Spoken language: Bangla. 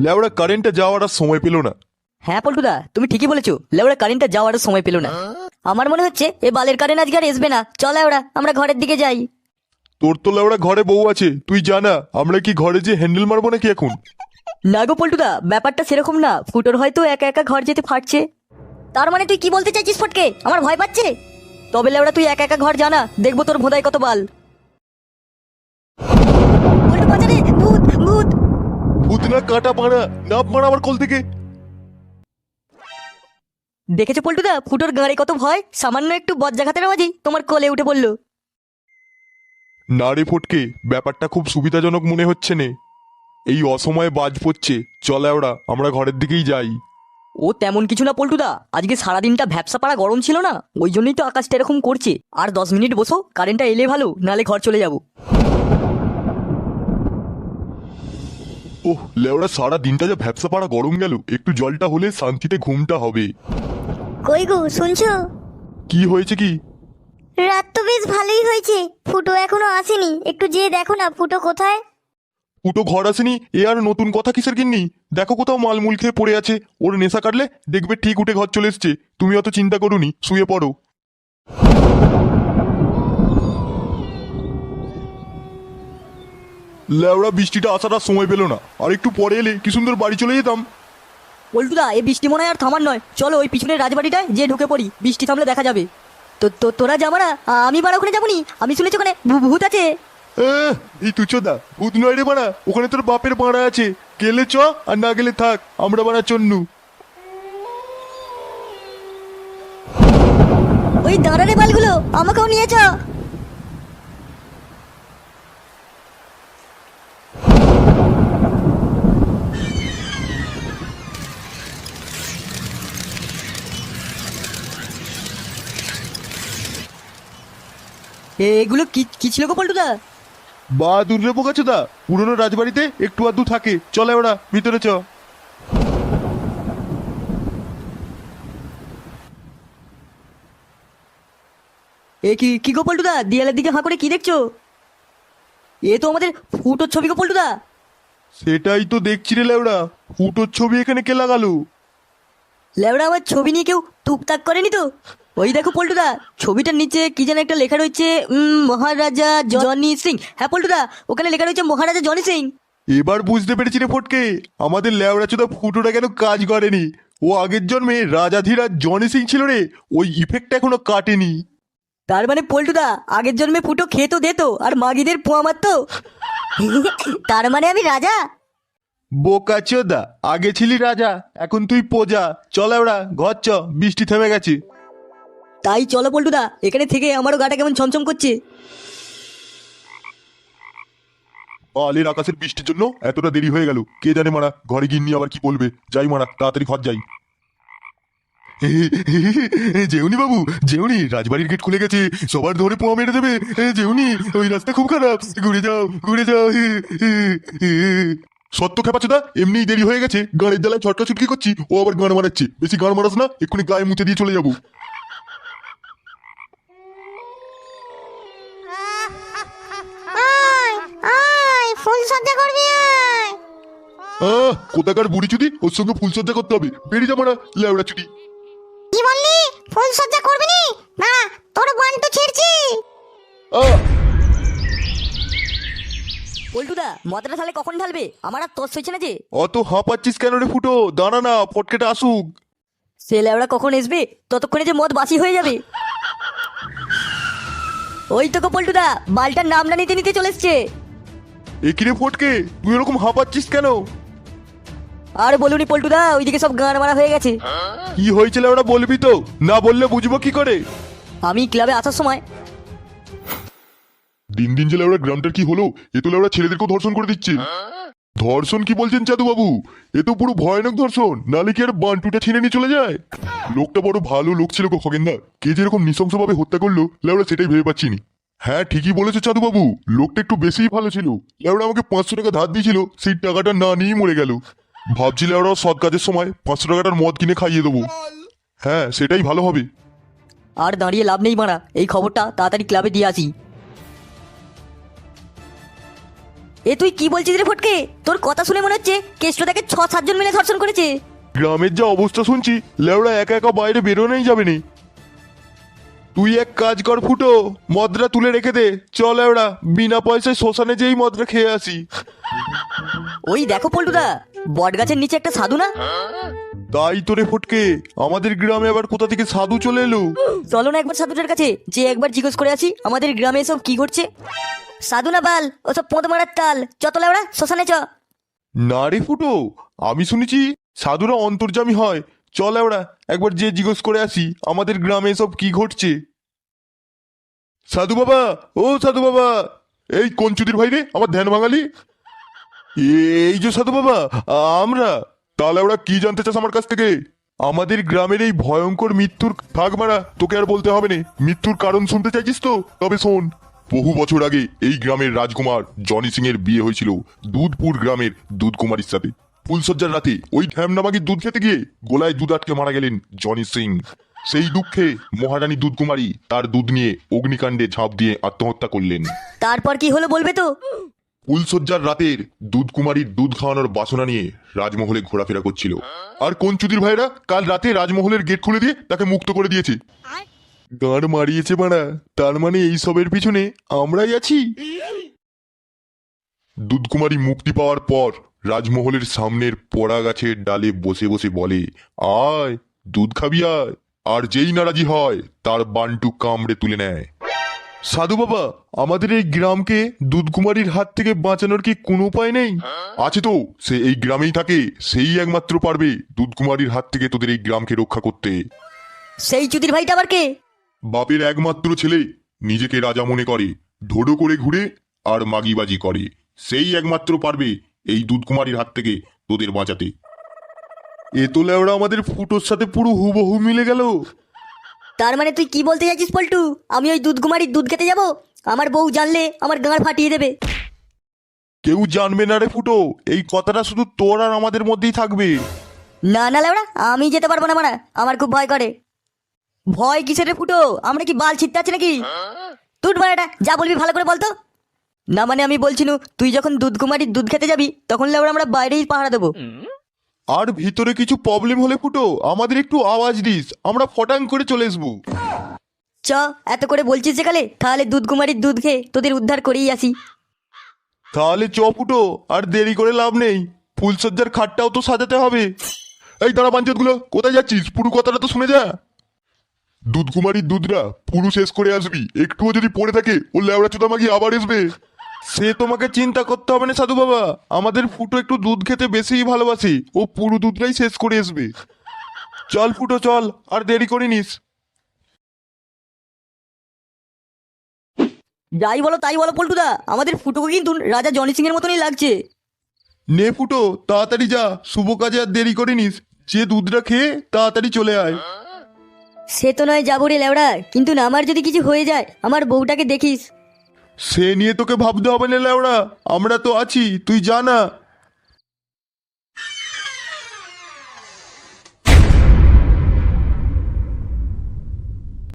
লেওড়া কারেন্টটা যাওয়ার আর সময় পেল না। হ্যাঁ পল্টুদা, তুমি ঠিকই বলেছো, লেওড়া কারেন্টটা যাওয়ার সময় পেল না। আমার মনে হচ্ছে এ বালের কারেন্ট আজকে আর আসবে না। চল লেওড়া আমরা ঘরের দিকে যাই। তোর তো লেওড়া ঘরে বউ আছে, তুই জানা আমরা কি ঘরে যে হ্যান্ডেল মারবো নাকি এখন? না গো পল্টুদা, ব্যাপারটা সেরকম না। ফুটোর হয়তো একা একা ঘর যেতে ফাটছে। তার মানে তুই কি বলতে চাইছিস ফটকে, আমার ভয় পাচ্ছে? তবে লেওড়া তুই একা একা ঘর জানা, দেখবো তোর ভোদায় কত বাল। পল্টু বাজারে ভূত ভূত। ভূত না কাটা পাড়া, নাপ মারা আমার কোল থেকে। দেখেছো পল্টুদা, ফুটোর গাঁড়ে কত ভয়, সামান্য একটু বজ্জাঘাতের আওয়াজেই তোমার কোলে উঠে পড়লো। না রে ফটকে, ব্যাপারটা খুব সুবিধাজনক মনে হচ্ছে নে। এই অসময়ে বাজ পড়ছে, চল লেওড়া আমরা ঘরের দিকেই যাই। ও তেমন কিছু না পল্টুদা, আজকে সারাদিনটা ভ্যাপসা পাড়া গরম ছিল না, ওই জন্যই তো আকাশটা এরকম করছে। আর 10 মিনিট বসো, কারেন্টটা এলে ভালো, নালে ঘর চলে যাবো। ওহ লেওড়া, সারা দিনটা যা ভ্যাপসা পাড়া গরম গেল, একটু জলটা হলে শান্তিতে ঘুমটা হবে। কই গো শুনছো? কি হয়েছে কি? রাত তো বেশ ভালোই হয়েছে, ফুটো এখনো আসেনি। একটু যেয়ে দেখো না ফুটো কোথায়। ফুটো ঘর আসেনি এ আর নতুন কথা কিসের গিন্নি? দেখো কোথাও মালমুল খেয়ে পড়ে আছে, ওর নেশা কাটলে দেখবে ঠিক উঠে ঘর চলে এসছে। তুমি অত চিন্তা করোনি, শুয়ে পড়ো। লেওড়া বৃষ্টিটা আসার আর সময় পেল না, আর একটু পরে এলে কি সুন্দর বাড়ি চলে যেতাম। পল্টুদা, এই বৃষ্টি মনে হয় আর থামার নয়, চলো ওই পিছনের রাজবাড়িটায় যে ঢুকে পড়ি, বৃষ্টি থামলে দেখা যাবে। তো তোরা যাবো না? আমি বাড়া ওখানে যাবো নি, আমি শুনেছি ওখানে ভূত আছে। এই তুচোদা, ভূত নয় রে বাড়া, ওখানে তোর বাপের বাড়া আছে। গেলে চ, আর না গেলে থাক, আমরা বাড়া চন্নু। ওই দাঁড়ারে বালগুলো, আমাকেও নিয়ে চ। এগুলো কি কি ছিল গো পল্টুদা? বা দূরে বোকাচোদা, পুরনো রাজবাড়িতে একটু আধটু থাকে, চলে ওরা ভিতরে চ। এ কি কি গো পল্টুদা, দেয়ালের দিকে হাঁ করে কি দেখছো? এ তো আমাদের ফুটোর ছবি গো পল্টুদা। সেটাই তো দেখছি রে লেওড়া, ফুটোর ছবি এখানে কে লাগালো? লেবড়া, আমার ছবি নিয়ে কেউ টুকটাক করেনি তো? ওই দেখো পল্টুদা, ছবিটার নিচে কি যেন একটা লেখা রয়েছে, মহারাজা জনি সিং। হ্যাঁ পল্টুদা, ওখানে লেখা রয়েছে মহারাজা জনি সিং। এবার বুঝতে পেরেছি রে ফটকে, আমাদের লেওড়া চোদা ফুটোটা কেন কাজ করেনি। ও আগের জন্মে রাজাধিরাজ জনি সিং ছিল রে, ওই ইফেক্ট এখনো কাটেনি। তার মানে পল্টুদা, আগের জন্মে ফুটো খেতো দিত আর মাগিদের পোয়া মারতো। তার মানে আমি রাজা? বোকাচোদা, আগে ছিলি রাজা, এখন তুই প্রজা। চল ওরা ঘর চ, বৃষ্টি থেমে গেছে। তাই চলো পল্টুদা, এখানে থেকে আমারও গাটা কেমন ছমছম করছে। আলের আকাশের বৃষ্টির জন্য এতটা দেরি হয়ে গেল, কে জানে মারা ঘরে গিন্নি আবার কি বলবে। যাই মারা, তাড়াতাড়ি ঘর যাই। যেউনি বাবু, যেউনি, রাজবাড়ির গেট খুলে গেছে, সবার ধরে পোয়া মেরে দেবে। যেউনি, ওই রাস্তা খুব খারাপ, ঘুরে যাও ঘুরে যাও। সত্য খেপাচোদা, এমনিই দেরি হয়ে গেছে, গাড়ির জ্বালায় ছটকা ছুটকি করছি, ও আবার গান মারাচ্ছে। বেশি গান মারাস না, এক্ষুনি গায়ে মুছে দিয়ে চলে যাবো। আয় আয়, ফুল সজ্জা করবি আয়। কোথাকার বুড়ি চুদি, ওর সঙ্গে ফুলসজ্জা করতে হবে, বেরিয়ে যাবো না লেওড়া চুদি। কি বললি? ফুল সজ্জা করবি নি? না, তোর বান্টু ছিড়ছি। পল্টুদা, মদটা তাহলে কখন ঢালবে? আমার আর তোর হয়েছে না যে। অত হাঁপাচ্ছিস কেন রে ফুটো, দাঁড়া না, ফটকেটা আসুক। সে লেবড়া কখন আসবে, ততক্ষণে যে মদ বাসি হয়ে যাবে। ওই তো গো পল্টুদা, বালটার নাম না নিতে নিতে চলে এসছে। একিরে ফটকে, তুই এরকম হাঁপাচ্ছিস কেন? আর বলুনি পল্টুদা, ওইদিকে সব গান মারা হয়ে গেছে। কি হয়েছিল ওরা বলবি তো, না বললে বুঝবো কি করে? আমি ক্লাবে আসার সময়। দিন দিন যে লেওড়া গ্রামটার কি হলো, এ তো লেওড়া ছেলেদেরকেও ধর্ষণ করে দিচ্ছে। ধর্ষণ কি বলছেন চাদু বাবু? এ তো পুরো ভয়ানক ধর্ষণ, নালে কি আর বান্টুটা ছিনে নিয়ে চলে যায়? লোকটা বড় ভালো লোক ছিল গো খগেনদা, কে যেরকম নৃশংসভাবে হত্যা করলো লেওড়া সেটাই ভেবে পাচ্ছিনি। হ্যাঁ ঠিকই বলেছে চাদু বাবু, লোকটা একটু বেশিই ভালো ছিল। লেওড়া আমাকে 500 টাকা ধার দিয়েছিল, সেই টাকাটা না নিয়েই মরে গেল। ভাবছি লেওড়া সৎ কাজের সময় 500 টাকাটার মদ কিনে খাইয়ে দেবো। হ্যাঁ সেটাই ভালো হবে। আর দাঁড়িয়ে লাভ নেই মারা, এই খবরটা তাড়াতাড়ি ক্লাবে দিয়ে আসি। এ তুই কি বলছিস রে ফটকে? তোর কথা শুনে মনে হচ্ছে কেষ্টটাকে 6-7 জন মিলে ধর্ষণ করেছে। গ্রামের যা অবস্থা শুনছি, লেওড়া একা একা বাইরে বেরোনোই যাবে নি। তুই এক কাজ কর ফুটো, মদরা তুলে রেখে দে, চল লেওড়া বিনা পয়সায় শ্মশানে যেই মদরা খেয়ে আসি। ওই দেখো পল্টুদা, বট গাছের নিচে একটা সাধু না? তাই তোরে ফটকে, আমাদের গ্রামে আবার কোথা থেকে সাধু চলে এলো? চলো না একবার সাধুটার কাছে, যে একবার জিজ্ঞেস করে আসি আমাদের গ্রামে এসব কি ঘটছে। সাধু না বাল, ওসব পোঁত মারার তাল। চত লেওড়া শ্মশানে চ। না রে ফুটো, আমি শুনেছি সাধুরা অন্তর্যামী হয়। চল লেওড়া একবার যে জিজ্ঞেস করে আসি আমাদের গ্রামে এসব কি ঘটছে। সাধু বাবা, ও সাধু বাবা, এই কোন চুদির ভাই রে আমার ধ্যান ভাঙালি? এই যে সাধু বাবা, আমরা। তাহলে ওরা কি জানতে চাস আমার কাছ থেকে? আমাদের গ্রামের এই ভয়ঙ্কর মৃত্যুর, থাক মারা তোকে আর বলতে হবে না, মৃত্যুর কারণ শুনতে চাইছিস তো? তবে শোন, বহু বছর আগে এই গ্রামের রাজকুমার জনি সিং এর বিয়ে হয়েছিল দুধপুর গ্রামের দুধ কুমারীর সাথে। ফুলসজ্জার রাতে ওই ঢ্যামনামাগির দুধ খেতে গিয়ে গোলায় দুধ আটকে মারা গেলেন জনি সিং। সেই দুঃখে মহারানী দুধ কুমারী তার দুধ নিয়ে অগ্নিকাণ্ডে ঝাঁপ দিয়ে আত্মহত্যা করলেন। তারপর কি হলো বলবে তো? ফুলসজ্জার রাতের দুধ কুমারীর দুধ খাওয়ানোর বাসনা নিয়ে রাজমহলে ঘোরাফেরা করছিল, আর কোন চুদির ভাইরা কাল রাতে রাজমহলের গেট খুলে দিয়ে তাকে মুক্ত করে দিয়েছে। গান মারিয়েছে বাড়া, তার মানে এই সবের পিছনে আমরাই আছি। দুধ কুমারী মুক্তি পাওয়ার পর রাজমহলের সামনের পড়া গাছের ডালে বসে বসে বলে, আয় দুধ খাবি আয়। আর যেই নারাজি হয় তার বান্টু কামড়ে তুলে নেয়। সাধু বাবা, আমাদের এই গ্রামকে দুধকুমারীর হাত থেকে বাঁচানোর কি কোনো উপায় নেই? আছে তো, সে এই গ্রামেই থাকে, সেই একমাত্র পারবে দুধকুমারীর হাত থেকে তোদের এই গ্রামকে রক্ষা করতে। সেই চুদির ভাইটা আবার কে? বাপের একমাত্র ছেলে, নিজেকে রাজা মনে করে, ঢোডো করে ঘুরে আর মাগিবাজি করে, সেই একমাত্র পারবে এই দুধকুমারীর হাত থেকে তোদের বাঁচাতে। এ তো লেওড়া আমাদের ফুটোর সাথে পুরো হুবহু মিলে গেল। তার মানে তুই কি বলতে চাইছিস পল্টু? আমি ওই দুধ কুমারীর দুধ খেতে যাব? আমার বউ জানলে আমার গাঁড় ফাটিয়ে দেবে। কেউ জানবে না রে ফুটো, এই কথাটা শুধু তোর আর আমাদের মধ্যেই থাকবে। না না লেওড়া, আমি যেতে পারবো না মারা, আমার খুব ভয় করে। ভয় কিসের রে ফুটো? আমরা কি বাল ছিটতে আছি নাকি? তুই মারাটা যা বলবি ভালো করে বলতো। না মানে আমি বলছিনু, তুই যখন দুধ কুমারীর দুধ খেতে যাবি তখন লেওড়া আমরা বাইরেই পাহারা দেবো। আর ভিতরে কিছু প্রবলেম হলে ফুটো আমাদের একটু আওয়াজ দিস, আমরা ফটাং করে চলে আসবো। চ, এত করে বলছিস যেকালে, তাহলে দুধ কুমারীর দুধ খেয়ে তোদের উদ্ধার করেই আসি। তাহলে চ ফুটো, আর দেরি করে লাভ নেই, ফুলসজ্জার খাটটাও তো সাজাতে হবে। এই দাঁড়া বাঞ্চত গুলো, কোথায় যাচ্ছিস? পুরো কথাটা তো শুনে যা। দুধকুমারীর দুধরা পুরো শেষ করে আসবি, একটুও যদি পড়ে থাকে ও লেওড়া চোদা মাগি আবার আসবে। সে তোমাকে চিন্তা করতে হবে না সাধু বাবা, আমাদের ফুটো একটু দুধ খেতে বেশিই ভালোবাসে, ও পুরো দুধটাই শেষ করে আসবে। চল ফুটো চল, আর দেরি করিনিস। যাই বলো তাই বলো পল্টুদা, আমাদের ফুটোকে কিন্তু রাজা জনি সিং এর মতনই লাগছে। নে ফুটো তাড়াতাড়ি যা, শুভ কাজে আর দেরি করিনিস, যে দুধটা খেয়ে তাড়াতাড়ি চলে আয়। সে তো নয় যাবো রে লেওড়া, কিন্তু না আমার যদি কিছু হয়ে যায়, আমার বউটাকে দেখিস। সে নিয়ে তোকে ভাবতে হবে না লেওড়া, আমরা তো আছি, তুই যা না।